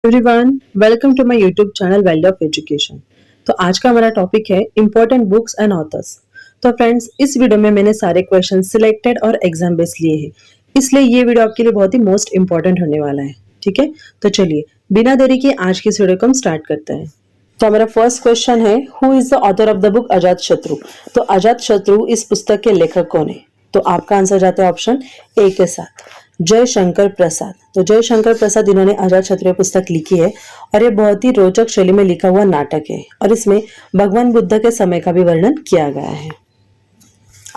Everyone, welcome to my YouTube channel value of education. तो आज का हमारा टॉपिक है इंपॉर्टेंट बुक्स एंड ऑथर्स। तो फ्रेंड्स, इस वीडियो में मैंने सारे क्वेश्चन सिलेक्टेड और एग्जाम बेस्ड लिए हैं, इसलिए ये वीडियो आपके लिए बहुत ही मोस्ट इंपॉर्टेंट होने वाला है। ठीक है, तो चलिए बिना देरी के आज की इस वीडियो को हम स्टार्ट करते हैं। तो हमारा फर्स्ट क्वेश्चन है, who is the author of the book Ajat Shatru. तो अजात शत्रु इस पुस्तक के लेखक कौन है? तो आपका आंसर जाता है ऑप्शन ए के साथ, जयशंकर प्रसाद। तो जयशंकर प्रसाद इन्होंने अजात शत्रु पुस्तक लिखी है और ये बहुत ही रोचक शैली में लिखा हुआ नाटक है और इसमें भगवान बुद्ध के समय का भी वर्णन किया गया है।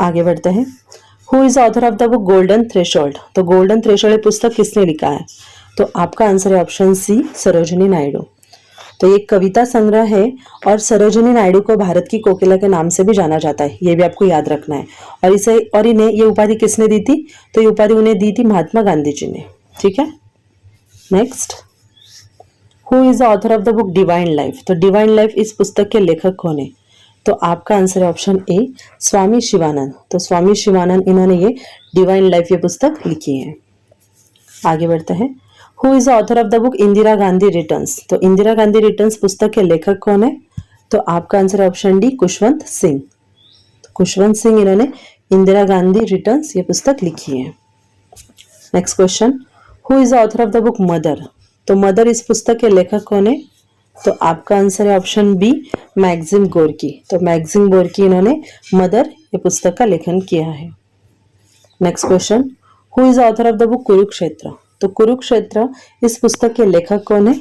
आगे बढ़ते हैं, who is author of the book golden threshold. तो गोल्डन थ्रेशोल्ड पुस्तक किसने लिखा है? तो आपका आंसर है ऑप्शन सी, सरोजिनी नायडू। तो ये कविता संग्रह है और सरोजिनी नायडू को भारत की कोकिला के नाम से भी जाना जाता है, ये भी आपको याद रखना है। और इन्हें ये उपाधि किसने दी थी? तो ये उपाधि उन्हें दी थी महात्मा गांधी जी ने। ठीक है, next, who is the author of the book divine life. तो डिवाइन लाइफ इस पुस्तक के लेखक कौन है? तो आपका आंसर है ऑप्शन ए, स्वामी शिवानंद। तो स्वामी शिवानंद इन्होंने ये डिवाइन लाइफ ये पुस्तक लिखी है। आगे बढ़ते हैं, who is the author of the book Indira Gandhi returns. तो इंदिरा गांधी रिटर्न्स पुस्तक के लेखक कौन है? तो आपका आंसर है ऑप्शन डी, खुशवंत सिंह। खुशवंत सिंह इन्होंने इंदिरा गांधी रिटर्न्स ये पुस्तक लिखी है। Next question, who is the author of the book mother. तो मदर इस पुस्तक के लेखक कौन है? तो आपका आंसर है ऑप्शन बी, मैक्सिम गोर्की। तो मैक्सिम गोर्की इन्होंने मदर ये पुस्तक का लेखन किया है। Next question, who is the author of the book Kurukshetra. तो कुरुक्षेत्र इस पुस्तक के लेखक कौन है?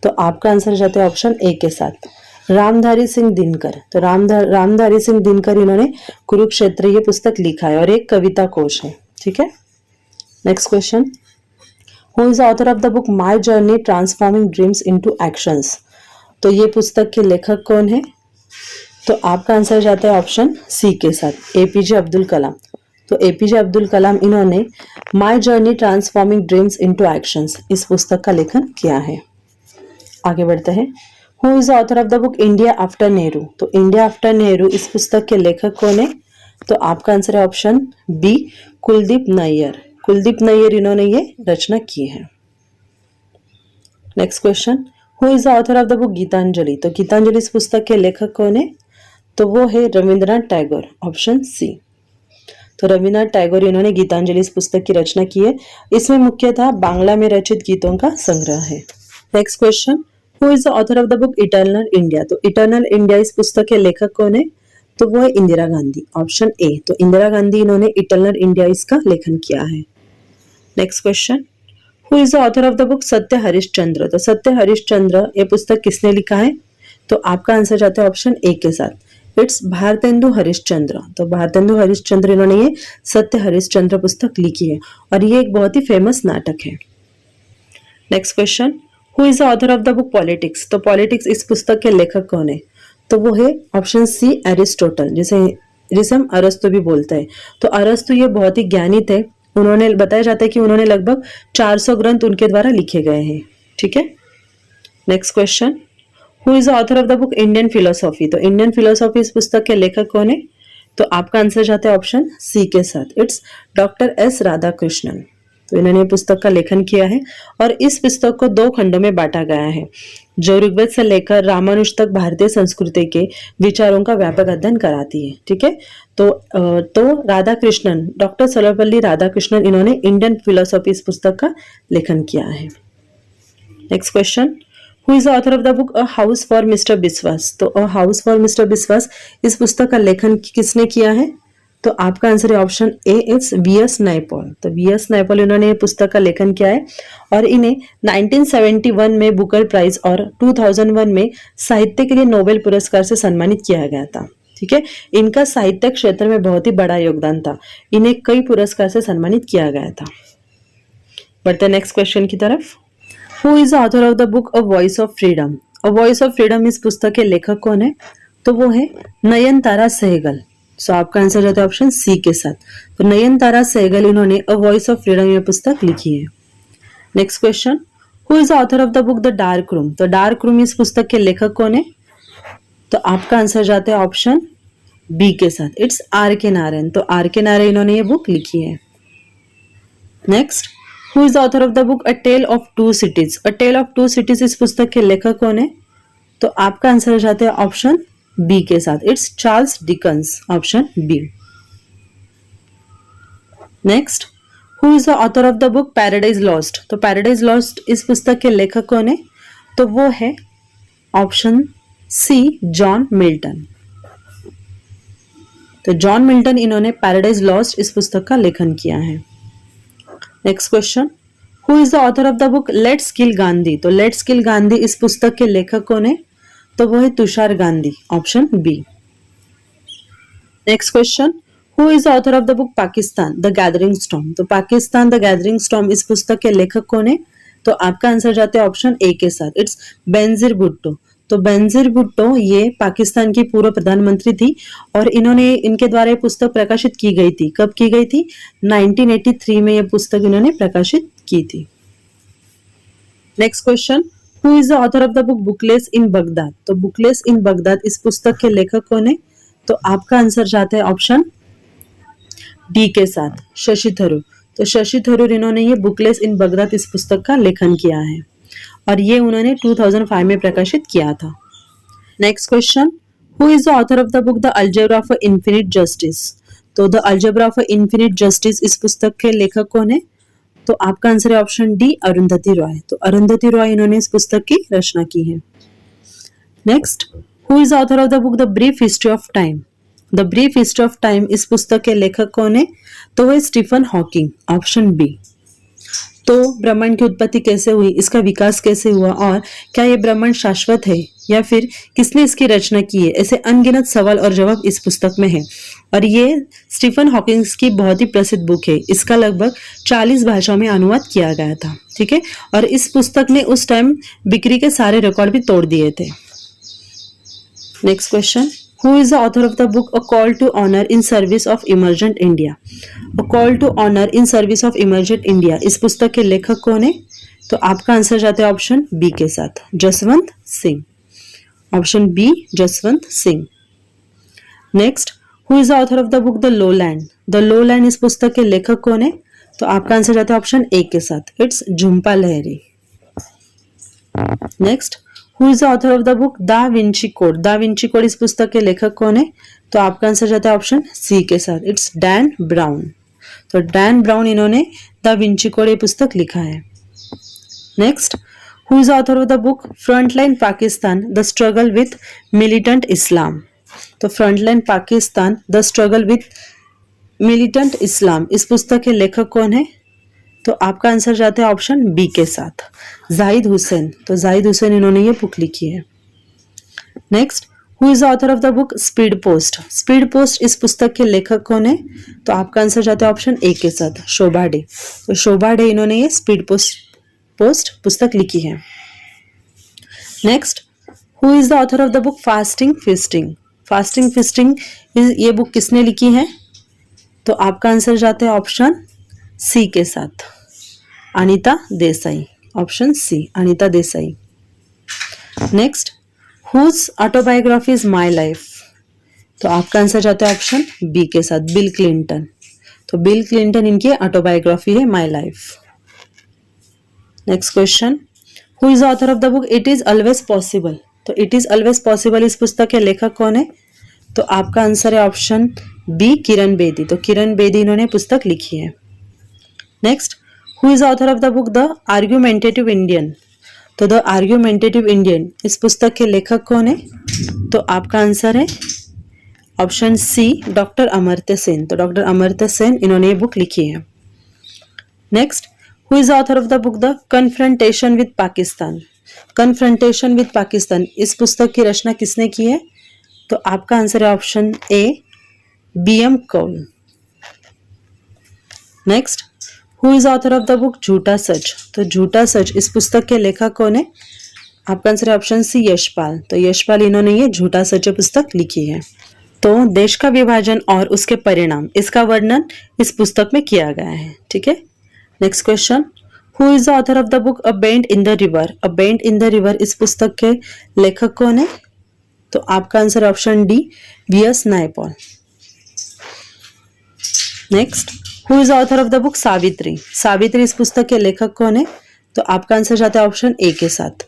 तो आपका आंसर जाता है ऑप्शन ए के साथ, रामधारी सिंह दिनकर। तो रामधारी सिंह दिनकर इन्होंने कुरुक्षेत्र ये पुस्तक लिखा है और एक कविता कोश है। ठीक है, next question, who is the author of the book my journey transforming dreams into actions. तो ये पुस्तक के लेखक कौन है? तो आपका आंसर जाता है ऑप्शन सी के साथ, एपीजे अब्दुल कलाम। तो एपीजे अब्दुल कलाम इन्होंने my journey transforming dreams into actions इस पुस्तक का लेखन किया है। आगे बढ़ते हैं, who is the author of the book India after Nehru. तो इंडिया आफ्टर नेहरू इस पुस्तक के लेखक कौन है? तो आपका आंसर है ऑप्शन बी, कुलदीप नैयर। कुलदीप नैयर इन्होंने ये रचना की है। Next question, who is the author of the book Gitanjali. तो गीतांजलि इस पुस्तक के लेखक कौन है? तो वो है रविंद्रनाथ टैगोर, ऑप्शन सी। तो रविन्द्रनाथ टैगोर इन्होंने गीतांजलि इस पुस्तक की रचना की है। इसमें मुख्यतः बांग्ला में रचित गीतों का संग्रह है। Next question, who is the author of the book eternal India. तो इटर्नल इंडिया इस पुस्तक के लेखक कौन है? तो वो है इंदिरा गांधी, ऑप्शन ए। तो इंदिरा गांधी इन्होंने इटर्नल इंडिया इसका लेखन किया है। Next question, who is the author of the book सत्य हरिश्चंद्र। तो सत्य हरिश्चंद्र ये पुस्तक किसने लिखा है? तो आपका आंसर जाता है ऑप्शन ए के साथ, इट्स भारतेंदु हरिश्चंद्र। तो भारतेंदु हरिश्चंद्र इन्होंने ये सत्य हरिश्चंद्र पुस्तक लिखी है और ये एक बहुत ही फेमस नाटक है। Next question, who is the author of the book politics. तो पॉलिटिक्स इस पुस्तक के लेखक कौन है? तो वो है ऑप्शन सी, एरिस्टोटल, जिसे हम अरस्तु भी बोलते हैं। तो अरस्तु ये बहुत ही ज्ञानी थे। उन्होंने बताया जाता है कि उन्होंने लगभग 400 ग्रंथ उनके द्वारा लिखे गए हैं। ठीक है, next question, who is the author of the book Indian philosophy. तो इंडियन फिलोसॉफी इस पुस्तक के लेखक कौन है? तो आपका आंसर जाता है ऑप्शन सी के साथ, इट्स डॉक्टर एस राधाकृष्णन। तो इन्होंने पुस्तक का लेखन किया है और इस पुस्तक को 2 खंडों में बांटा गया है, जो ऋग्वेद से लेकर रामानुज तक भारतीय संस्कृति के विचारों का व्यापक अध्ययन कराती है। ठीक है, तो राधाकृष्णन, डॉक्टर सर्वपल्ली राधाकृष्णन इन्होंने इंडियन फिलोसॉफी इस पुस्तक का लेखन किया है। Next question, who is the author of the book a house for mister Biswas. तो a house for mister Biswas इस पुस्तक का लेखन किसने किया है? तो आपका आंसर है option A, it's VS. Naipaul. तो वी.एस. नायपॉल इन्होंने ये पुस्तक का लेखन किया है और इन्हें 1971 में बुकर प्राइज और 2001 में साहित्य के लिए नोबेल पुरस्कार से सम्मानित किया गया था। ठीक है, इनका साहित्य क्षेत्र में बहुत ही बड़ा योगदान था, इन्हें कई पुरस्कार से सम्मानित किया गया था। बढ़ते नेक्स्ट क्वेश्चन की तरफ, who is the author of the book a voice of freedom. A voice of freedom इस पुस्तक के लेखक कौन है? तो वो है नयनतारा सहगल। सो आपका आंसर जाता है ऑप्शन सी के साथ। तो नयनतारा सहगल इन्होंने अ वॉइस ऑफ फ्रीडम ये पुस्तक लिखी है। Next question, who is the author of the book the dark room. तो डार्क रूम इस पुस्तक के लेखक कौन है? तो आपका आंसर जाता है ऑप्शन बी के साथ, इट्स आर के नारायण। तो आर के नारायण इन्होंने ये बुक लिखी है। Next, who is the author of the book A Tale of Two Cities? A Tale of Two Cities इस पुस्तक के लेखक कौन है? तो आपका आंसर हो जाता है ऑप्शन बी के साथ, it's Charles Dickens, option B. Next, who is the author of the book Paradise Lost? तो पैराडाइज लॉस्ट इस पुस्तक के लेखक कौन है? तो वो है ऑप्शन सी, जॉन मिल्टन। तो जॉन मिल्टन इन्होंने पैराडाइज लॉस्ट इस पुस्तक का लेखन किया है। Next question, who is the author of the book Let's Kill Gandhi? तो लेट्स किल गांधी इस पुस्तक के लेखक कौन है? तो वो है Tushar Gandhi, option B. Next question, who is the author of the book Pakistan the Gathering Storm? तो पाकिस्तान द गैदरिंग स्टॉर्म इस पुस्तक के लेखक कौन है? तो आपका आंसर जाता है ऑप्शन ए के साथ, इट्स बेनजीर भुट्टो। तो बेनजीर भुट्टो ये पाकिस्तान की पूर्व प्रधानमंत्री थी और इन्होंने इनके द्वारा ये पुस्तक प्रकाशित की गई थी। कब की गई थी? 1983 में ये पुस्तक इन्होंने प्रकाशित की थी। Next question, who is the author of the book booklets in Baghdad? तो बुकलेस इन बगदाद इस पुस्तक के लेखक कौन है? तो आपका आंसर जाता है ऑप्शन डी के साथ, शशि थरूर। तो शशि थरूर इन्होंने ये बुकलेस इन बगदाद इस पुस्तक का लेखन किया है और ये उन्होंने 2005 में प्रकाशित किया था। Next question, who is the author of the book the algebra of infinite justice? तो the algebra of infinite justice इस पुस्तक के लेखक कौन है? तो आपका आंसर है ऑप्शन डी, अरुंधति रॉय। तो अरुंधति रॉय इन्होंने इस पुस्तक की रचना की है। Next, who is the author of the book the brief history of time? The brief history of time इस पुस्तक के लेखक कौन है? तो वो स्टीफन हॉकिंग, ऑप्शन बी। तो ब्रह्मांड की उत्पत्ति कैसे हुई, इसका विकास कैसे हुआ और क्या ये ब्रह्मांड शाश्वत है या फिर किसने इसकी रचना की है, ऐसे अनगिनत सवाल और जवाब इस पुस्तक में है और ये स्टीफन हॉकिंग की बहुत ही प्रसिद्ध बुक है। इसका लगभग 40 भाषाओं में अनुवाद किया गया था, ठीक है। और इस पुस्तक ने उस टाइम बिक्री के सारे रिकॉर्ड भी तोड़ दिए थे। Next question, who is the author of the book A Call to Honour in Service of Emergent India? A Call to Honour in Service of Emergent India इस पुस्तक के लेखक कौन है? तो आपका आंसर जाता है ऑप्शन बी के साथ, Jaswant Singh, option B, Jaswant Singh. Next, who is the author of the book The Lowland? The Lowland इस पुस्तक के लेखक कौन है? तो आपका आंसर जाता है ऑप्शन ए के साथ, it's Jhumpa Lahiri. Next, who is the author of the book Da Vinci Code? Da Vinci Code इस पुस्तक के लेखक कौन है? तो आपका आंसर जाता है ऑप्शन सी के साथ, इट्स डैन ब्राउन। तो डैन ब्राउन इन्होंने दा विंची कोड ये पुस्तक लिखा है। Next, who is the author of the book frontline Pakistan the struggle with militant Islam? तो frontline Pakistan the struggle with militant Islam इस पुस्तक के लेखक कौन है? तो आपका आंसर जाता है ऑप्शन बी के साथ, जाहिद हुसैन। तो जाहिद हुसैन इन्होंने ये बुक लिखी है। Next, who is the author of the book speed post? Speed post इस पुस्तक के लेखक कौन है? तो आपका आंसर जाता है ऑप्शन ए के साथ, शोभा डे। तो शोभा डे इन्होंने ये स्पीड पोस्ट पुस्तक लिखी है। Next, who is the author of the book fasting fisting? Fasting fisting ये बुक किसने लिखी है? तो आपका आंसर जाता है ऑप्शन सी के साथ, Anita Desai, option C, Anita Desai. Next, whose autobiography is My Life? तो आपका आंसर जाता है ऑप्शन बी के साथ, बिल क्लिंटन। तो बिल क्लिंटन इनकी ऑटोबायोग्राफी है My Life. Next question, who is the author of the book It Is Always Possible? तो इट इज ऑलवेज पॉसिबल इस पुस्तक के लेखक कौन है? तो आपका आंसर है ऑप्शन बी, किरण बेदी। तो किरण बेदी इन्होंने पुस्तक लिखी है। Next, who is the author of the book the argumentative Indian? तो द आर्ग्यूमेंटेटिव इंडियन इस पुस्तक के लेखक कौन है? तो आपका आंसर है option C, doctor Amartya Sen. तो डॉक्टर अमर्त्य सेन इन्होंने ये बुक लिखी है। Next, who is the author of the book The Confrontation with Pakistan? Confrontation with Pakistan इस पुस्तक की रचना किसने की है? तो आपका आंसर है option A, B M. Kaul. Next, who is author of the book Jhutha Sach? तो झूठा सच इस पुस्तक के लेखक कौन है? आपका आंसर है ऑप्शन सी, यशपाल। तो यशपाल इन्होंने ये झूठा सच पुस्तक लिखी है। तो देश का विभाजन और उसके परिणाम इसका वर्णन इस पुस्तक में किया गया है, ठीक है। Next question, who is the author of the book a bend in the river? A bend in the river इस पुस्तक के लेखक कौन है? तो आपका answer option D, VS. Naipaul. Next, who is author of the book Savitri? Savitri इस पुस्तक के लेखक कौन है? तो आपका आंसर जाता है ऑप्शन ए के साथ,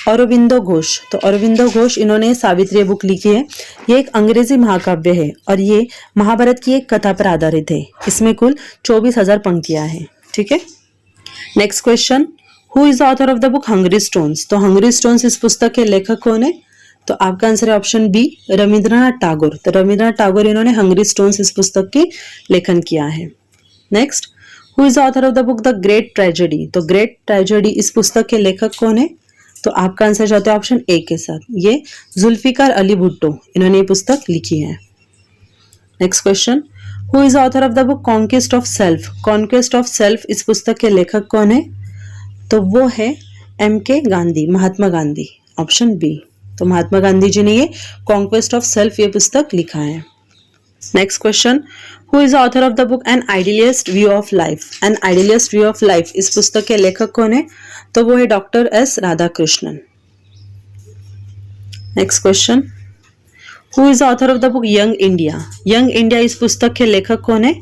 अरविंदो घोष। तो अरविंदो घोष इन्होंने सावित्री बुक लिखी है। ये एक अंग्रेजी महाकाव्य है और ये महाभारत की एक कथा पर आधारित है। इसमें कुल 24,000 पंक्तियां हैं। ठीक है, next question, who is author of the book hungry stones? तो हंग्री स्टोन्स इस पुस्तक के लेखक कौन है? तो आपका आंसर है ऑप्शन बी, रविंद्रनाथ टैगोर। तो रविंद्रनाथ टैगोर इन्होंने हंग्री स्टोन्स इस पुस्तक की लेखन किया है। Next, who is author of the book the great tragedy? तो ग्रेट ट्रेजेडी इस पुस्तक के लेखक कौन है? तो आपका आंसर जाता है ऑप्शन ए के साथ, ये जुल्फिकार अली भुट्टो इन्होंने ये पुस्तक लिखी है। Next question, who is author of the book conquest of self? Conquest of self इस पुस्तक के लेखक कौन है? तो वो है MK Gandhi, Mahatma Gandhi, option B. तो महात्मा गांधी जी ने ये कॉन्क्वेस्ट ऑफ सेल्फ ये पुस्तक लिखा है। Next question, who is author of the book An Idealist View of Life? An Idealist View of Life इस पुस्तक के लेखक कौन है? तो वो है doctor S Radhakrishnan. Next question, who is author of the book Young India? Young India इस पुस्तक के लेखक कौन है?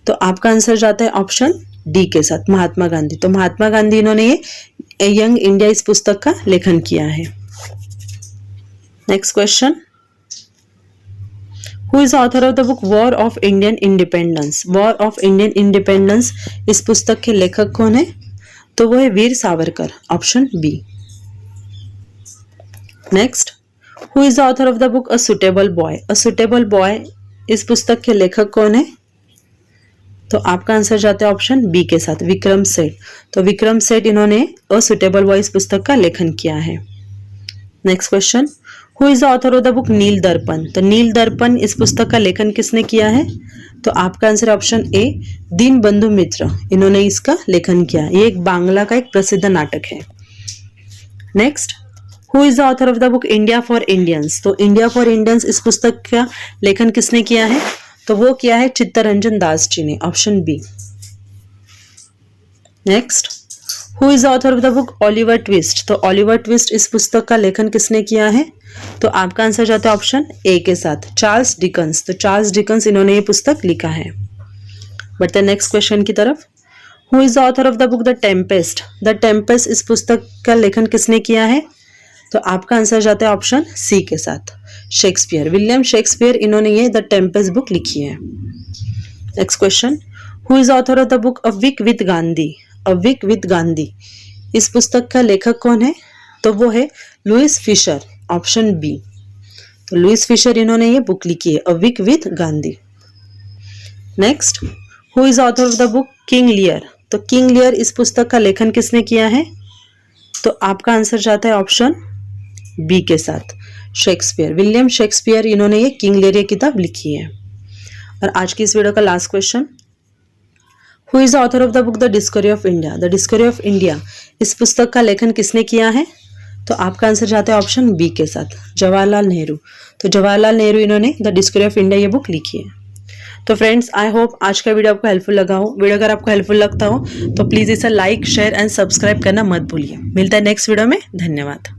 तो आपका आंसर जाता है ऑप्शन डी के साथ, महात्मा गांधी। तो महात्मा गांधी इन्होंने ये यंग इंडिया इस पुस्तक का लेखन किया है। Next question, who is author of the book war of Indian independence? War of Indian independence इस पुस्तक के लेखक कौन है? तो वो है Veer Savarkar, option B. Next, who is author of the book a suitable boy? A suitable boy इस पुस्तक के लेखक कौन है? तो आपका आंसर जाता है ऑप्शन बी के साथ, विक्रम सेठ। तो विक्रम सेठ इन्होंने अ सुटेबल बॉय इस पुस्तक का लेखन किया है। Next question, who is the author of the book Neel Darpan? तो नील दर्पण इस पुस्तक का लेखन किसने किया है? तो आपका आंसर ऑप्शन ए, दीनबंधु मित्र इन्होंने इसका लेखन किया। ये एक बांग्ला का एक प्रसिद्ध नाटक है। Next, who is the author of the book India for Indians? तो इंडिया फॉर इंडियंस इस पुस्तक का लेखन किसने किया है? तो वो किया है चित्तरंजन दास जी ने, option B. Next, who is the author of the book Oliver Twist? तो ओलिवर ट्विस्ट इस पुस्तक का लेखन किसने किया है? तो आपका आंसर जाता है ऑप्शन ए के साथ, चार्ल्स डिकन्स। तो चार्ल्स डिकन्स इन्होंने ये पुस्तक लिखा है। बढ़ते नेक्स्ट क्वेश्चन की तरफ, who is the author of the book the Tempest? The Tempest इस पुस्तक का लेखन किसने किया है? तो आपका आंसर जाता है ऑप्शन सी के साथ, शेक्सपियर, विलियम शेक्सपियर इन्होंने ये द टेम्पेस्ट बुक लिखी है। Next question, who is author of the book a week with Gandhi? A week with Gandhi इस पुस्तक का लेखक कौन है? तो वो है लुइस फिशर, ऑप्शन बी। तो लुइस फिशर इन्होंने ये बुक लिखी है, a week with Gandhi. Next, who is author of the book King Lear? तो किंग लियर इस पुस्तक का लेखन किसने किया है? तो आपका आंसर जाता है ऑप्शन बी के साथ, शेक्सपियर, विलियम शेक्सपियर इन्होंने ये किंग लियर ये किताब लिखी है। और आज की इस वीडियो का last question, who is the author of the book the discovery of India? The discovery of India इस पुस्तक का लेखन किसने किया है? तो आपका आंसर जाता है ऑप्शन बी के साथ, जवाहरलाल नेहरू। तो जवाहरलाल नेहरू इन्होंने द डिस्कवरी ऑफ इंडिया ये बुक लिखी है। तो फ्रेंड्स, आई होप आज का वीडियो आपको हेल्पफुल लगा हो। वीडियो अगर आपको हेल्पफुल लगता हो तो प्लीज इसे लाइक, शेयर एंड सब्सक्राइब करना मत भूलिए। मिलता है नेक्स्ट वीडियो में। धन्यवाद।